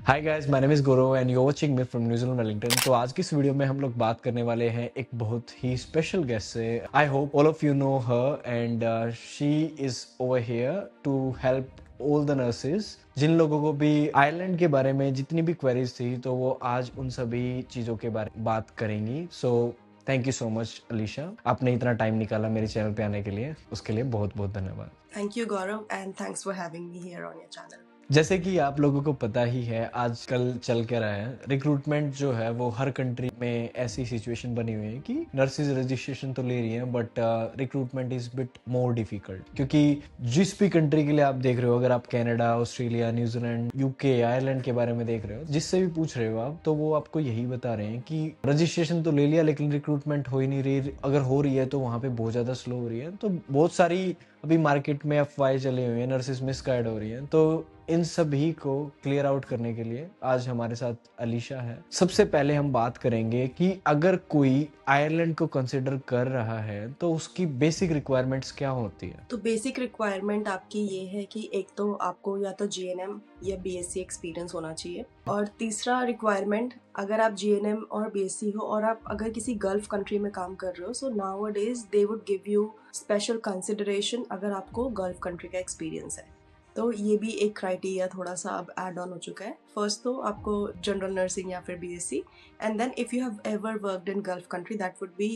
Hi guys, my name is Gaurav and you are watching me from New Zealand Wellington. तो आज की इस video में हम लोग बात करने वाले हैं एक बहुत ही स्पेशल गेस्ट से। I hope all of you know her and she is over here to help all the nurses. जिन लोगों को भी आयरलैंड के बारे में जितनी भी क्वेरीज थी तो वो आज उन सभी चीज़ों के बारे में बात करेंगी। सो thank you so much Alisha, आपने इतना टाइम निकाला मेरे चैनल पे आने के लिए, उसके लिए बहुत बहुत धन्यवाद। Thank you, Gaurav, and thanks for having me here on your channel. जैसे कि आप लोगों को पता ही है आजकल चल क्या रहा है, रिक्रूटमेंट जो है वो हर कंट्री में ऐसी सिचुएशन बनी हुई है कि नर्सेज रजिस्ट्रेशन तो ले रही हैं but recruitment is bit more difficult. क्योंकि जिस भी कंट्री के लिए आप देख रहे हो, अगर आप Canada, Australia, New Zealand, UK, Ireland के बारे में देख रहे हो, जिससे भी पूछ रहे हो आप, तो वो आपको यही बता रहे हैं कि रजिस्ट्रेशन तो ले लिया लेकिन रिक्रूटमेंट हो ही नहीं रही, अगर हो रही है तो वहाँ पे बहुत ज़्यादा स्लो हो रही है। तो बहुत सारी अभी मार्केट में अफवाहें चले हुए हैं, नर्सेज मिसगाइड हो रही हैं। तो इन सभी को क्लियर आउट करने के लिए आज हमारे साथ अलीशा है। सबसे पहले हम बात करेंगे कि अगर कोई आयरलैंड को कंसिडर कर रहा है तो उसकी बेसिक रिक्वायरमेंट्स क्या होती है। तो बेसिक रिक्वायरमेंट आपकी ये है कि एक तो आपको या तो जीएनएम या बीएससी एक्सपीरियंस होना चाहिए, और तीसरा रिक्वायरमेंट, अगर आप जीएनएम और बीएससी हो और आप अगर किसी गल्फ कंट्री में काम कर रहे हो, so nowadays they would give you special consideration अगर आपको गल्फ कंट्री का एक्सपीरियंस है। तो ये भी एक क्राइटेरिया थोड़ा सा अब ऐड ऑन हो चुका है। फर्स्ट तो आपको जनरल नर्सिंग या फिर BSc, and then if you have ever worked in Gulf country that would be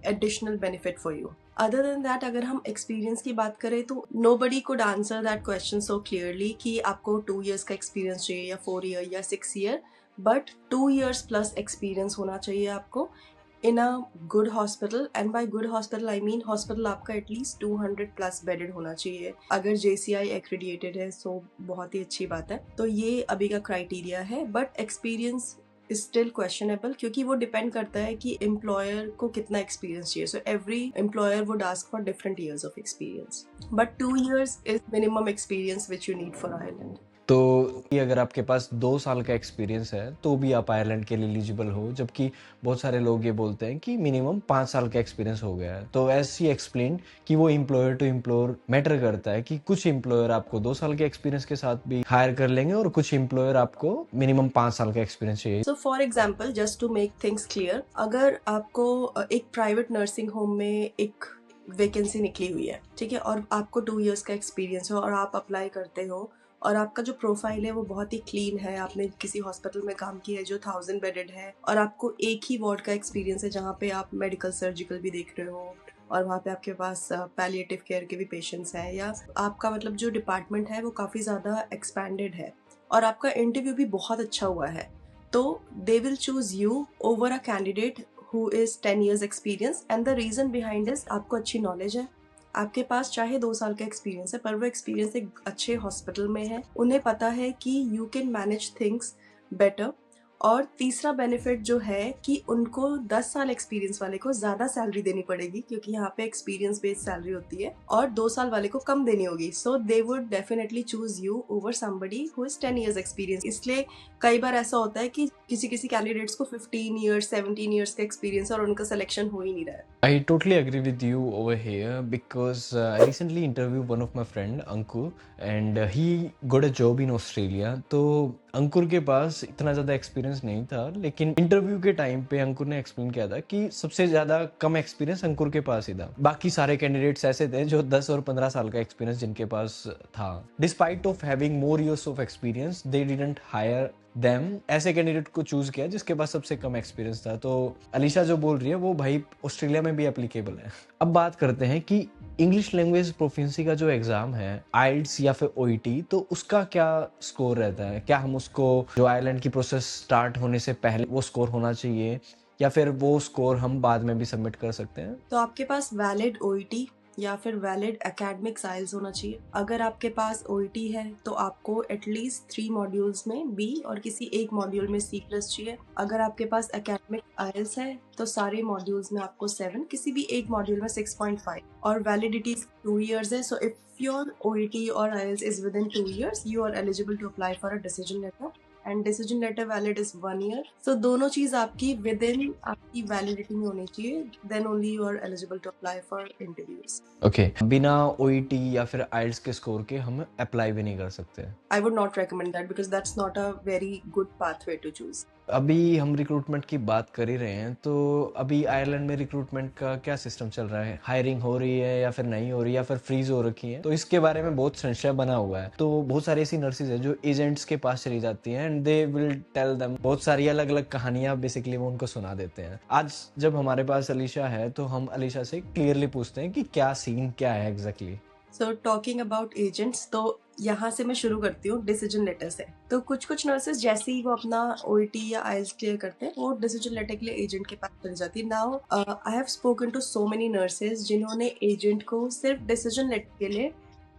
additional benefit for you. Other than that, अगर हम एक्सपीरियंस की बात करें तो nobody could answer that question so clearly कि आपको 2 years का एक्सपीरियंस चाहिए या 4 year या 6 year, but 2 years plus experience होना चाहिए आपको in a good hospital. And by good hospital I mean hospital आपका एटलीस्ट 200 प्लस बेडेड होना चाहिए। अगर जेसीआई एक्रेडिएटेड है सो बहुत ही अच्छी बात है। तो ये अभी का क्राइटेरिया है, but experience is still questionable क्योंकि वो डिपेंड करता है कि एम्प्लॉयर को कितना एक्सपीरियंस चाहिए। So every employer would ask for different years of experience, but 2 years is minimum experience which you need for Ireland. तो ये अगर आपके पास 2 साल का एक्सपीरियंस है तो भी आप आयरलैंड के लिए एलिजिबल हो, जबकि बहुत सारे लोग ये बोलते हैं कि मिनिमम 5 साल का एक्सपीरियंस हो गया है। तो ऐसी एक्सप्लेन कि वो एम्प्लॉयर टू एम्प्लॉयर मैटर करता है कि कुछ एम्प्लॉयर आपको 2 साल के एक्सपीरियंस के साथ भी हायर कर लेंगे और कुछ एम्प्लॉयर आपको मिनिमम 5 साल का एक्सपीरियंस चाहिए। So for example, just to make things clear, अगर आपको एक प्राइवेट नर्सिंग होम में एक वैकेंसी निकली हुई है, ठीक है, और आपको 2 years का एक्सपीरियंस है और आप अप्लाई करते हो और आपका जो प्रोफाइल है वो बहुत ही क्लीन है, आपने किसी हॉस्पिटल में काम किया है जो 1000 बेडेड है, और आपको एक ही वार्ड का एक्सपीरियंस है जहाँ पे आप मेडिकल सर्जिकल भी देख रहे हो और वहाँ पे आपके पास पैलिएटिव केयर के भी पेशेंट्स हैं, या आपका मतलब जो डिपार्टमेंट है वो काफ़ी ज़्यादा एक्सपैंडेड है और आपका इंटरव्यू भी बहुत अच्छा हुआ है, तो they will choose you over a candidate who is 10 years experience. And the reason behind is आपको अच्छी नॉलेज है, आपके पास चाहे 2 साल का एक्सपीरियंस है पर वो एक्सपीरियंस एक अच्छे हॉस्पिटल में है, उन्हें पता है कि you can manage things better. और तीसरा बेनिफिट जो है कि उनको 10 साल एक्सपीरियंस वाले को ज्यादा सैलरी देनी पड़ेगी क्योंकि यहाँ पे एक्सपीरियंस बेस्ड सैलरी होती है, और 2 साल वाले को कम देनी होगी। So they would definitely choose you over somebody who is 10 years experience. इसलिए कई बार ऐसा होता है कि किसी किसी कैंडिडेट्स को 15 years 17 years का एक्सपीरियंस और उनका सिलेक्शन हो ही नहीं रहा है। I totally agree with you over here because I recently interviewed one of my friend Ankur and he got a job in Australia। तो अंकुर के पास इतना ज़्यादा एक्सपीरियंस नहीं था, लेकिन इंटरव्यू के टाइम पे अंकुर ने एक्सप्लेन किया था कि सबसे ज़्यादा कम एक्सपीरियंस अंकुर के पास ही था। बाकी सारे कैंडिडेट्स ऐसे थे जो 10 और 15 साल का एक्सपीरियंस जिनके पास था। Despite of having more years of experience they didn't hire them. ऐसे कैंडिडेट को चूज किया जिसके पास सबसे कम एक्सपीरियंस था। तो अलीशा जो बोल रही है वो भाई ऑस्ट्रेलिया में भी एप्लीकेबल है। अब बात करते हैं कि इंग्लिश लैंग्वेज प्रोफिशिएंसी का जो एग्जाम है आइल्स या फिर ओईटी, तो उसका क्या स्कोर रहता है? क्या हम उसको जो आयरलैंड की प्रोसेस स्टार्ट होने से पहले वो स्कोर होना चाहिए या फिर वो स्कोर हम बाद में भी सबमिट कर सकते हैं? तो आपके पास वैलिड ओईटी या फिर वैलिड एकेडमिक साइल्स होना चाहिए। अगर आपके पास ओईटी है तो आपको एटलीस्ट 3 मॉड्यूल्स में बी और किसी एक मॉड्यूल में सी प्लस चाहिए। अगर आपके पास एकेडमिक आइल्स है तो सारे मॉड्यूल्स में आपको 7, किसी भी एक मॉड्यूल में 6.5, और वैलिडिटी 2 years है। सो इफ योर ओईटी और IELTS is within 2 years, you are eligible to apply for a decision letter and decision letter valid is 1 year. So दोनों चीज आपकी विद इन आपकी वैलिडिटी में होनी चाहिए, then only you are eligible to apply for interviews. Okay, बिना OET या फिर आइल्स के स्कोर के हम अप्लाई भी नहीं कर सकते। I would not recommend that because that's not a very good pathway to choose. अभी हम रिक्रूटमेंट की बात कर ही रहे हैं, तो अभी आयरलैंड में रिक्रूटमेंट का क्या सिस्टम चल रहा है? हायरिंग हो रही है या फिर नहीं हो रही या फिर फ्रीज हो रखी है? तो इसके बारे में बहुत संशय बना हुआ है। तो बहुत सारी ऐसी नर्सेज है जो एजेंट्स के पास चली जाती हैं and they will tell them बहुत सारी अलग अलग कहानियां, बेसिकली वो उनको सुना देते हैं। आज जब हमारे पास अलीशा है तो हम अलीशा से क्लियरली पूछते हैं कि क्या सीन क्या है exactly. So talking about agents, तो यहाँ से मैं शुरू करती हूँ डिसीजन लेटर से। तो कुछ नर्सेज जैसे ही वो अपना ओईटी या आइल्स क्लियर करते हैं, वो डिसीजन लेटर के लिए एजेंट के पास चली जाती है। Now I have spoken to so many nurses जिन्होंने एजेंट को सिर्फ डिसीजन लेटर के लिए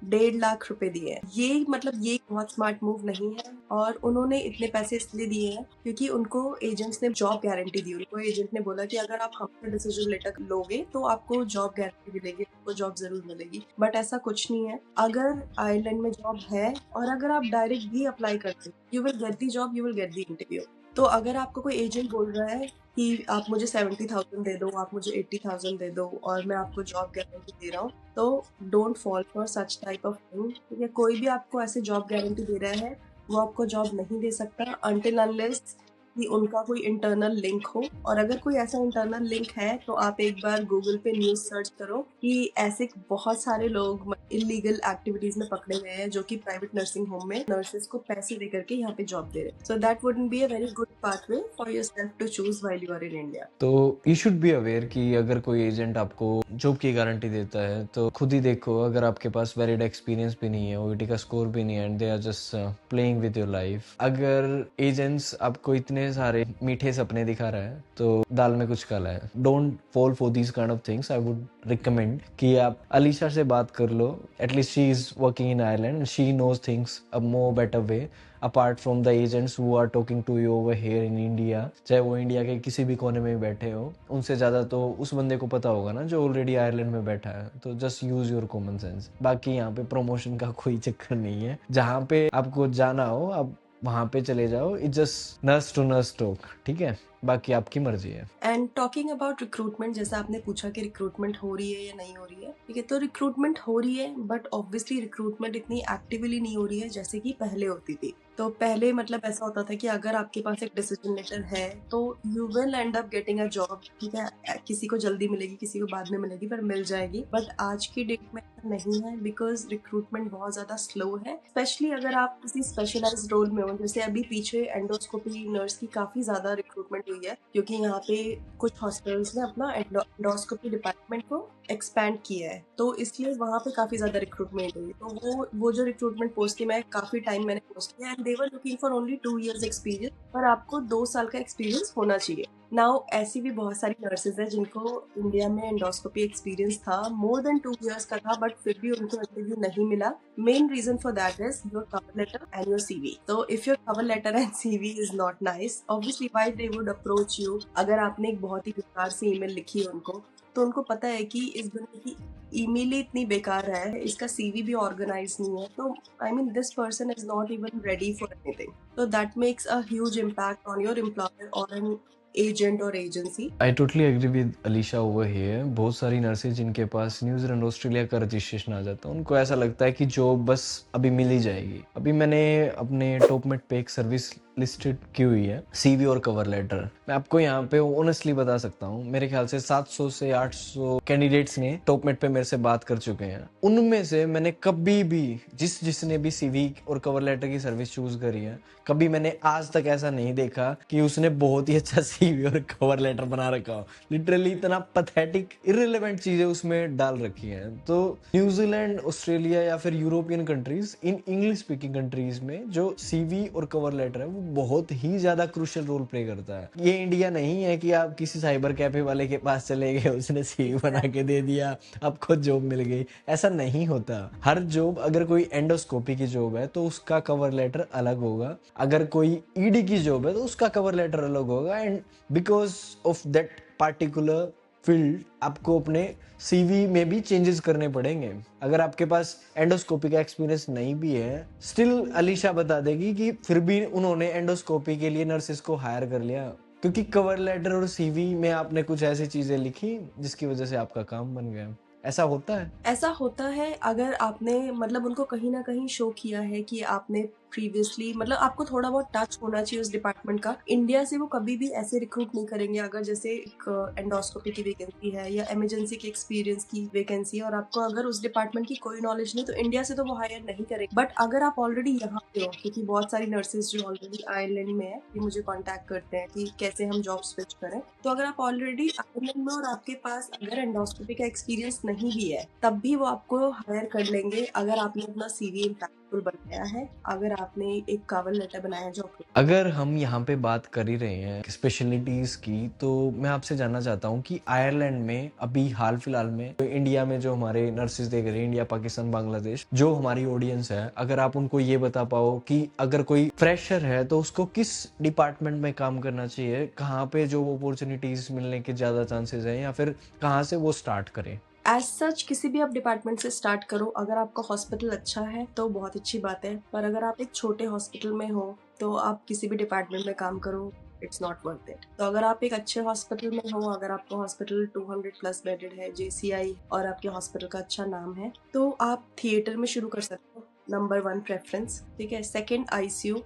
1.5 लाख रुपए दिए हैं। ये मतलब ये बहुत स्मार्ट मूव नहीं है, और उन्होंने इतने पैसे इसलिए दिए हैं क्योंकि उनको एजेंट्स ने जॉब गारंटी दी। उनको एजेंट ने बोला कि अगर आप हमसे डिसीजन लेटर लोगे तो आपको जॉब गारंटी मिलेगी, आपको जॉब जरूर मिलेगी। बट ऐसा कुछ नहीं है। अगर आयरलैंड में जॉब है और अगर आप डायरेक्ट भी अप्लाई करते हो, you will get the job, you will get the interview. तो अगर आपको कोई एजेंट बोल रहा है कि आप मुझे 70,000 दे दो, आप मुझे 80,000 दे दो और मैं आपको जॉब गारंटी दे रहा हूँ, तो don't fall for such type of thing. ठीक है, कोई भी आपको ऐसे जॉब गारंटी दे रहा है, वो आपको जॉब नहीं दे सकता अनटिल अनलेस कि उनका कोई इंटरनल लिंक हो। और अगर कोई ऐसा इंटरनल लिंक है तो आप एक बार गूगल पे न्यूज सर्च करो कि ऐसे बहुत सारे लोग इलीगल एक्टिविटीज में पकड़े गए हैं जो कि प्राइवेट नर्सिंग होम में नर्सेस को पैसे दे करके यहाँ पे जॉब दे रहे हैं। So that wouldn't be a very good pathway for yourself to choose while you are in India. तो यू शुड बी अवेयर कि अगर कोई एजेंट आपको जॉब की गारंटी देता है तो खुद ही देखो, अगर आपके पास वैलिड एक्सपीरियंस भी नहीं है, ओईटी का स्कोर भी नहीं है and they are just playing with your life. अगर एजेंट्स आपको इतने सारे मीठे सपने दिखा रहा है तो दाल में कुछ काला है। Don't fall for these kind of things. I would recommend कि आप अलीशा से बात कर लो। At least she is working in Ireland, she knows things a more better way apart from the agents who are talking to you over here in India. चाहे वो India के किसी भी कोने में बैठे हो, उनसे ज़्यादा तो उस बंदे को पता होगा ना जो ऑलरेडी आयरलैंड में बैठा है। तो just use your common sense. बाकी यहाँ पे प्रमोशन का कोई चक्कर नहीं है। जहाँ पे आपको जाना हो आप वहाँ पे चले जाओ। It's just nurse to nurse talk, ठीक है? बाकी आपकी मर्जी है। एंड टॉकिंग अबाउट रिक्रूटमेंट, जैसा आपने पूछा कि रिक्रूटमेंट हो रही है या नहीं हो रही है, ठीक है, तो रिक्रूटमेंट हो रही है, बट ऑब्वियसली रिक्रूटमेंट इतनी एक्टिवली नहीं हो रही है जैसे कि पहले होती थी। तो पहले मतलब ऐसा होता था कि अगर आपके पास एक डिसीजन लेटर है तो you will and up getting a job. ठीक है, किसी को जल्दी मिलेगी, किसी को बाद में मिलेगी, पर मिल जाएगी। बट आज की डेट में ऐसा नहीं है बिकॉज रिक्रूटमेंट बहुत ज्यादा स्लो है, स्पेशली अगर आप किसी स्पेशलाइज्ड रोल में हो। जैसे अभी पीछे एंडोस्कोपी नर्स की काफी ज्यादा रिक्रूटमेंट हुई है क्योंकि यहाँ पे कुछ हॉस्पिटल्स ने अपना एंडोस्कोपी डिपार्टमेंट को एक्सपैंड किया है, तो इसलिए वहाँ पे काफी ज्यादा रिक्रूटमेंट हुई। तो वो जो रिक्रूटमेंट पोस्ट थी, मैं काफी टाइम मैंने पोस्ट किया, and they were looking for only 2 years experience, पर आपको 2 साल का एक्सपीरियंस होना चाहिए। नाउ ऐसी भी बहुत सारी नर्सेज है जिनको इंडिया में एंडोस्कोपी एक्सपीरियंस था, मोर देन 2 years का था, बट फिर भी उनको इंटरव्यू नहीं मिला। Main reason for that is your cover letter and your CV. तो if your cover letter and CV is not nice, obviously why they would approach you. अगर आपने एक बहुत ही बेकार सी ईमेल लिखी है उनको, तो उनको पता है कि इस दुनिया की ईमेल ही इतनी बेकार है, इसका सीवी भी ऑर्गेनाइज नहीं है, तो I mean this person is not even ready for anything. So that makes a huge impact on your employer or an agent or agency. I totally agree with Alisha over here. बहुत सारी nurses जिनके पास New Zealand Australia का registration आ जाता है, उनको ऐसा लगता है कि जॉब बस अभी मिल ही जाएगी। अभी मैंने अपने टॉपमेट पे एक सर्विस लिस्टेड की हुई है, सीवी और कवर लेटर। मैं आपको यहाँ पे ऑनेस्टली बता सकता हूँ, मेरे ख्याल से 700 से 800 कैंडिडेट्स ने टॉपमेट पे मेरे से बात कर चुके हैं। उनमें से मैंने कभी भी जिसने भी सीवी और कवर लेटर की सर्विस चूज करी है, कभी मैंने आज तक ऐसा नहीं देखा कि उसने बहुत ही अच्छा सीवी और कवर लेटर बना रखा हो। लिटरली इतना पथेटिक इररिलेवेंट चीजें उसमें डाल रखी हैं। तो न्यूजीलैंड, ऑस्ट्रेलिया या फिर European countries, in English speaking countries में जो सीवी और कवर लेटर है वो बहुत ही ज्यादा क्रूशियल रोल प्ले करता है। ये इंडिया नहीं है कि आप किसी साइबर कैफे वाले के पास चले गए, उसने सीवी बना के दे दिया, आपको जॉब मिल गई। ऐसा नहीं होता। हर जॉब, अगर कोई एंडोस्कोपी की जॉब है तो उसका कवर लेटर अलग होगा, अगर कोई ईडी की जॉब है तो उसका कवर लेटर अलग होगा, and because of that particular field आपको अपने सीवी में भी चेंजेस करने पड़ेंगे। अगर आपके पास एंडोस्कोपी का एक्सपीरियंस नहीं भी है, स्टिल अलीशा बता देगी कि फिर भी उन्होंने एंडोस्कोपी के लिए नर्सेस को हायर कर लिया, क्योंकि कवर लेटर और सीवी में आपने कुछ ऐसी चीजें लिखी जिसकी वजह से आपका काम बन गया। ऐसा होता है। ऐसा होता है अगर आपने मतलब उनको कहीं ना कहीं शो किया है कि आपने प्रीवियसली मतलब आपको थोड़ा बहुत टच होना चाहिए उस डिपार्टमेंट का। इंडिया से वो कभी भी ऐसे रिक्रूट नहीं करेंगे अगर जैसे एक एंडोस्कोपी की वैकेंसी है या इमरजेंसी के एक्सपीरियंस की वैकेंसी है और आपको अगर उस डिपार्टमेंट की कोई नॉलेज नहीं, तो इंडिया से तो वो हायर नहीं करेंगे। बट अगर आप ऑलरेडी यहाँ पे हो, क्योंकि बहुत सारी नर्सेज जो ऑलरेडी आयरलैंड में है ये मुझे कॉन्टैक्ट करते हैं कि कैसे हम जॉब स्विच करें, तो अगर आप ऑलरेडी आयरलैंड में और आपके पास अगर एंडोस्कोपी का एक्सपीरियंस नहीं भी है, तब भी वो आपको हायर कर लेंगे अगर आपने अपना सीवी इम्पैक्टफुल बनाया है, अगर आपने एक कवर लेटर बनाया है जो अगर हम यहाँ पे बात कर ही रहे हैं स्पेशलिटीज की, तो मैं आपसे जानना चाहता हूँ कि आयरलैंड में अभी हाल फिलहाल में तो इंडिया में जो हमारे नर्सेज देख रहे हैं, इंडिया, पाकिस्तान, बांग्लादेश, जो हमारी ऑडियंस है, अगर आप उनको ये बता पाओ कि अगर कोई फ्रेशर है तो उसको किस डिपार्टमेंट में काम करना चाहिए, कहाँ पे जो अपॉर्चुनिटीज मिलने के ज्यादा चांसेस है, या फिर कहाँ से वो स्टार्ट करे? एज सच किसी भी आप डिपार्टमेंट से स्टार्ट करो। अगर आपका हॉस्पिटल अच्छा है तो बहुत अच्छी बात है, पर अगर आप एक छोटे हॉस्पिटल में हो तो आप किसी भी डिपार्टमेंट में काम करो, इट्स नॉट वर्थ इट। तो अगर आप एक अच्छे हॉस्पिटल में हो, अगर आपका हॉस्पिटल 200+ बेडेड है, JCI, और आपके हॉस्पिटल का अच्छा नाम है, तो आप थिएटर में शुरू कर सकते हो। नंबर 1 प्रेफरेंस, ठीक है। Second ICU।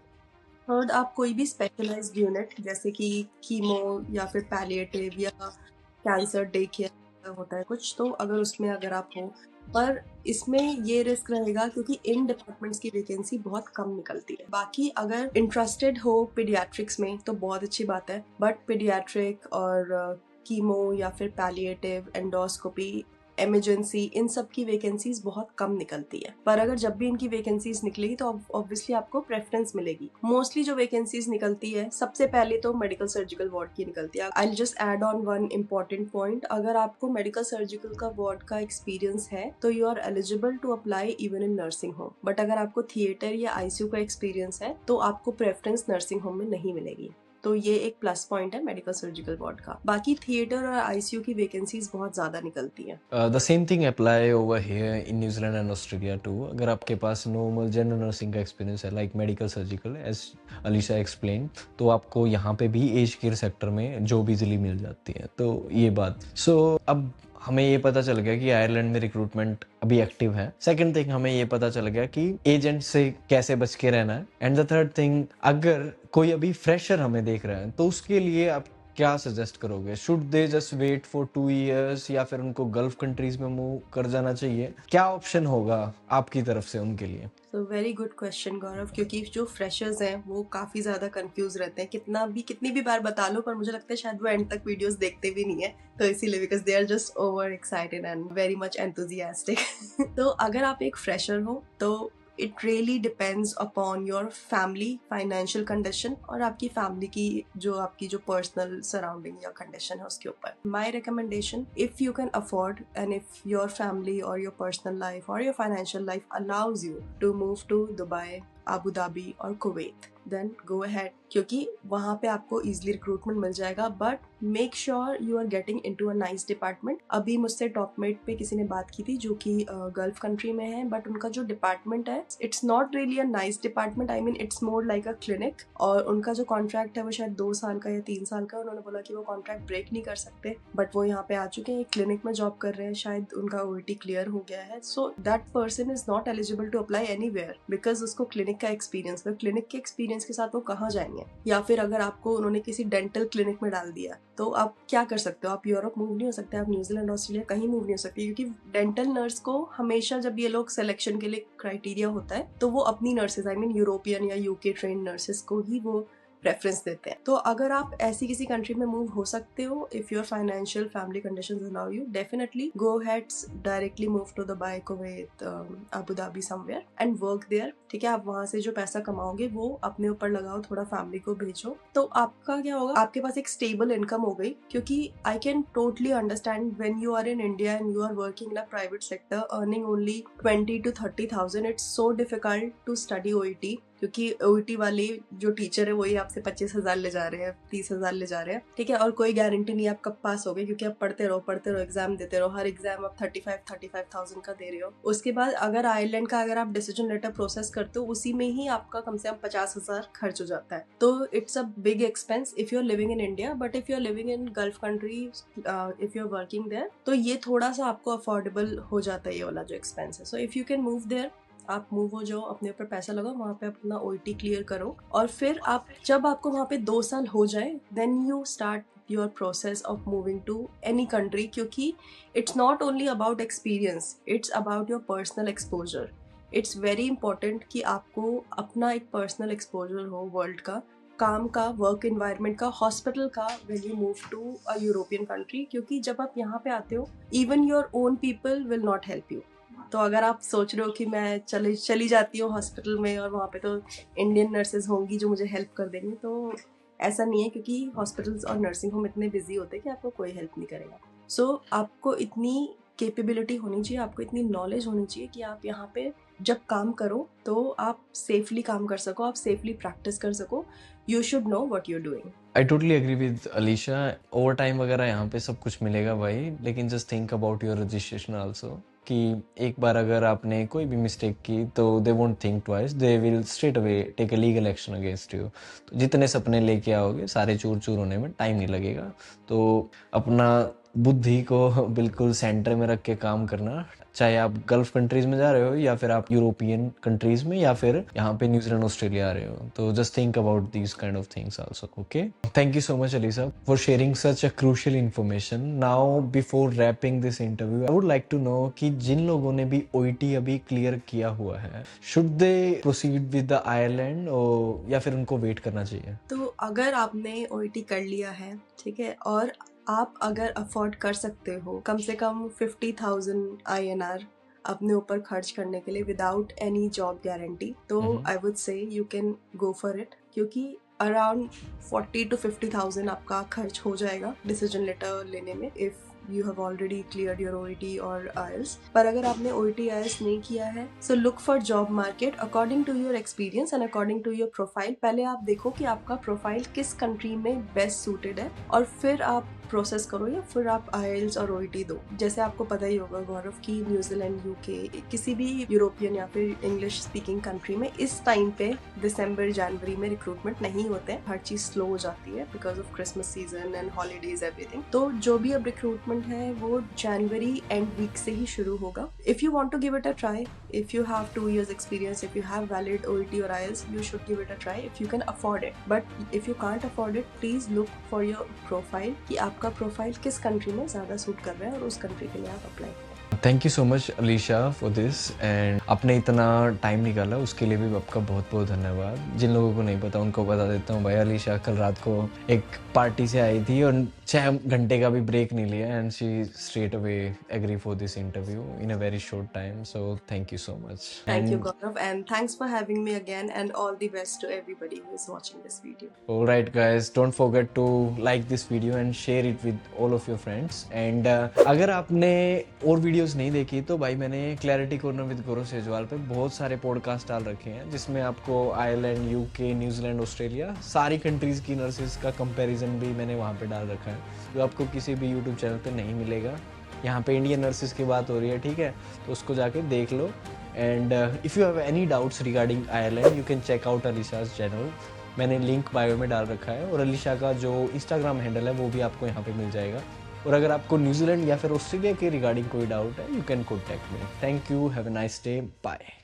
थर्ड आप कोई भी स्पेशलाइज्ड यूनिट जैसे कि कीमो या फिर पैलिएटिव या कैंसर डे केयर होता है कुछ, तो अगर उसमें अगर आप हो, पर इसमें ये रिस्क रहेगा क्योंकि इन डिपार्टमेंट्स की वैकेंसी बहुत कम निकलती है। बाकी अगर इंटरेस्टेड हो पीडियाट्रिक्स में तो बहुत अच्छी बात है, बट पीडियाट्रिक और कीमो या फिर पैलिएटिव, एंडोस्कोपी, इमरजेंसी, इन सब की वैकेंसीज बहुत कम निकलती है। पर अगर जब भी इनकी वैकेंसीज निकलेगी तो ऑब्वियसली आपको प्रेफरेंस मिलेगी। मोस्टली जो वैकेंसीज निकलती है सबसे पहले तो मेडिकल सर्जिकल वार्ड की निकलती है। I will just add on one important point, अगर आपको मेडिकल सर्जिकल का वार्ड का एक्सपीरियंस है तो you are eligible to apply even in nursing home, but अगर आपको थिएटर या ICU का एक्सपीरियंस है तो आपको प्रेफरेंस नर्सिंग होम में नहीं मिलेगी। तो ये एक प्लस पॉइंट है मेडिकल सर्जिकल वार्ड का। बाकी थिएटर और ICU की वैकेंसीज बहुत ज्यादा निकलती है। The same thing apply over here in New Zealand and Australia too. अगर आपके पास नॉर्मल जनरल नर्सिंग का एक्सपीरियंस है, like medical surgical, as Alisha explain, तो आपको यहाँ पे भी एज केयर सेक्टर में जॉब इजीली मिल जाती है। तो ये बात, अब हमें ये पता चल गया कि आयरलैंड में रिक्रूटमेंट अभी एक्टिव है। सेकंड थिंग, हमें ये पता चल गया कि एजेंट से कैसे बच के रहना है। एंड द थर्ड थिंग, अगर कोई अभी फ्रेशर हमें देख रहा है तो उसके लिए आप क्या सजेस्ट करोगे? Should they just wait for 2 years या फिर उनको गल्फ कंट्रीज में मूव कर जाना चाहिए? क्या ऑप्शन होगा आपकी तरफ से उनके लिए? तो वेरी गुड क्वेश्चन गौरव, क्योंकि जो फ्रेशर्स हैं वो काफ़ी ज़्यादा कंफ्यूज रहते हैं। कितनी भी बार बता लो, पर मुझे लगता है शायद वो एंड तक वीडियोस देखते भी नहीं है, तो इसीलिए because they are just over excited and very much enthusiastic. तो अगर आप एक फ्रेशर हो तो it really depends upon your family financial condition और आपकी फैमिली की जो पर्सनल सराउंडिंग या कंडीशन है उसके ऊपर। My recommendation, if you can afford and if your family और योर पर्सनल लाइफ और your financial life allows you to move to Dubai, Abu Dhabi और कुवैत, देन गो अहेड, क्योंकि वहाँ पे आपको इजीली रिक्रूटमेंट मिल जाएगा। But make sure you are getting into a nice department. अभी मुझसे टॉपमेट पे किसी ने बात की थी जो कि गल्फ कंट्री में है, बट उनका जो डिपार्टमेंट है it's not really a nice department, I mean it's more like a clinic. और उनका जो कॉन्ट्रैक्ट है वो शायद 2 साल का या 3 साल का। उन्होंने बोला कि वो कॉन्ट्रैक्ट ब्रेक नहीं कर सकते, बट वो यहाँ पे आ चुके हैं, क्लिनिक में जॉब कर रहे हैं, शायद उनका OET क्लियर हो गया है। So that person is not eligible to apply anywhere because उसको क्लिनिक का एक्सपीरियंस है। क्लिनिक के एक्सपीरियंस के साथ वो कहाँ जाएंगे? या फिर अगर आपको उन्होंने किसी डेंटल क्लिनिक में डाल दिया तो आप क्या कर सकते हो? आप यूरोप मूव नहीं हो सकते, आप न्यूजीलैंड ऑस्ट्रेलिया कहीं मूव नहीं हो सकते, क्योंकि डेंटल नर्स को हमेशा जब ये लोग सिलेक्शन के लिए क्राइटेरिया होता है तो वो अपनी नर्सेज, आई मीन यूरोपियन या UK ट्रेन नर्सेज को ही वो प्रेफरेंस देते हैं। तो अगर आप ऐसी किसी कंट्री में मूव हो सकते हो, if your financial family conditions allow you, definitely go ahead, directly move to Dubai, Kuwait, Abu Dhabi somewhere and work there. ठीक है, आप वहां से जो पैसा कमाओगे वो अपने ऊपर लगाओ, थोड़ा फैमिली को भेजो, तो आपका क्या होगा, आपके पास एक स्टेबल इनकम हो गई। क्योंकि I can totally understand when you are in India and you are working in a private sector earning only 20,000 to 30,000, it's so difficult to study OET। क्योंकि ओईटी वाले जो टीचर है वही आपसे 25,000 ले जा रहे हैं, 30,000 ले जा रहे हैं, ठीक है। और कोई गारंटी नहीं आप कब पास हो गए, क्योंकि आप पढ़ते रहो, एग्जाम देते रहो, हर एग्जाम आप 35,000 का दे रहे हो। उसके बाद अगर आयरलैंड का अगर आप डिसीजन लेटर प्रोसेस करते हो, उसी में ही आपका कम से कम 50,000 खर्च हो जाता है। तो it's a big expense if you are living in India, but if you are living in Gulf country, if you are working there, तो ये थोड़ा सा आपको अफोर्डेबल हो जाता है ये वाला जो एक्सपेंस है। So if you can move there, आप मूव हो जाओ, अपने ऊपर पैसा लगाओ, वहाँ पे अपना ओईटी क्लियर करो, और फिर आप जब आपको वहाँ पे 2 साल हो जाए, then you start your process of moving to any country, क्योंकि it's not only about experience, it's about your personal exposure. It's very important कि आपको अपना एक पर्सनल एक्सपोजर हो वर्ल्ड का, काम का, वर्क इन्वायरमेंट का, हॉस्पिटल का, when you move to a European country, क्योंकि जब आप यहाँ पे आते हो, even your own people will not help you. तो अगर आप सोच रहे हो कि मैं चली जाती हूँ हॉस्पिटल में और वहाँ पे तो इंडियन नर्सेज होंगी जो मुझे हेल्प कर देंगी, तो ऐसा नहीं है, क्योंकि हॉस्पिटल्स और नर्सिंग होम इतने बिजी होते हैं कि आपको कोई हेल्प नहीं करेगा। सो आपको इतनी कैपेबिलिटी होनी चाहिए, आपको इतनी नॉलेज होनी चाहिए कि आप यहाँ पे जब काम करो तो आप सेफली काम कर सको, आप सेफली प्रैक्टिस कर सको। You should know what you are doing. I totally agree with Alisha. Over time वगैरह यहाँ पे सब कुछ मिलेगा भाई, लेकिन just think about your registration also, कि एक बार अगर आपने कोई भी मिस्टेक की तो they won't think twice, they will straight away take a legal action against you. तो जितने सपने लेके आओगे सारे चूर चूर होने में टाइम नहीं लगेगा। तो अपना बुद्धि को बिल्कुल सेंटर में रख के काम करना, चाहे आप गल्फ कंट्रीज में जा रहे हो या फिर आप यूरोपियन कंट्रीज में या फिर यहाँ पे न्यूजीलैंड ऑस्ट्रेलिया आ रहे हो, तो just think about these kind of things also. Okay, thank you so much Alisa for sharing such a crucial information. Now before wrapping this interview, I would like to know कि जिन लोगों ने भी OET अभी clear किया हुआ है, should they proceed with the Ireland या फिर उनको वेट करना चाहिए? तो अगर आपने ओईटी कर लिया है, ठीक है, और आप अगर अफोर्ड कर सकते हो कम से कम 50,000 INR अपने ऊपर खर्च करने के लिए विदाउट एनी जॉब गारंटी, तो I would say you can go for it, क्योंकि अराउंड 40 to 50,000 आपका खर्च हो जाएगा डिसीजन लेटर लेने में, if you have already cleared your OET or IELTS। पर अगर आपने OET IELTS नहीं किया है, so look for job market according to your experience and according to your profile। पहले आप देखो कि आपका प्रोफाइल किस कंट्री में बेस्ट सूटेड है, और फिर आप प्रोसेस करो, या फिर आप IELTS और OET दो। जैसे आपको पता ही होगा गौरव की न्यूजीलैंड, UK, किसी भी यूरोपियन या फिर इंग्लिश स्पीकिंग कंट्री में इस टाइम पे दिसंबर जनवरी में रिक्रूटमेंट नहीं होते हैं, हर चीज स्लो हो जाती है because of Christmas season and holidays everything. तो जो भी अब रिक्रूटमेंट है वो जनवरी एंड वीक से ही शुरू होगा। If you want to give it a try, if you have 2 years experience, if you have valid OET और IELTS, you should give it a try if you can afford it। but if you can't afford it, please look for your profile कि आपका profile किस country में ज़्यादा suit कर रहा है और उस कंट्री के लिए आप अप्लाई करें। Thank you so much Alisha for this, and आपने इतना टाइम निकाला उसके लिए भी आपका बहुत बहुत धन्यवाद। जिन लोगों को नहीं पता उनको बता देता हूँ भाई, अलीशा कल रात को एक पार्टी से आई थी और 6 घंटे का भी ब्रेक नहीं लिया, and she straight away agree for this interview in a very short time. So thank you so much. Thank you, Gaurav, and thanks for having me again, and all the best to everybody who is watching this video. Alright guys, don't forget to like this video and share it with all of your friends. And अगर आपने और videos नहीं देखी तो भाई मैंने clarity corner with गौरव सेजवाल पे बहुत सारे पॉडकास्ट डाल रखे हैं, जिसमें आपको आयरलैंड, यूके, न्यूजीलैंड, ऑस्ट्रेलिया, सारी कंट्रीज की नर्सेज का कंपैरिजन भी मैंने वहाँ पे डाल रखा है, जो आपको किसी भी यूट्यूब चैनल पे नहीं मिलेगा। यहाँ पे इंडियन नर्सेज की बात हो रही है, ठीक है, तो उसको जाके देख लो। And if you have any doubts regarding Ireland, you can check out Alisha's channel, मैंने लिंक बायो में डाल रखा है, और अलीशा का जो इंस्टाग्राम हैंडल है वो भी आपको यहाँ पे मिल जाएगा। और अगर आपको न्यूजीलैंड या फिर ऑस्ट्रेलिया के रिगार्डिंग कोई डाउट है, you can contact me. Thank you, have a nice day, bye.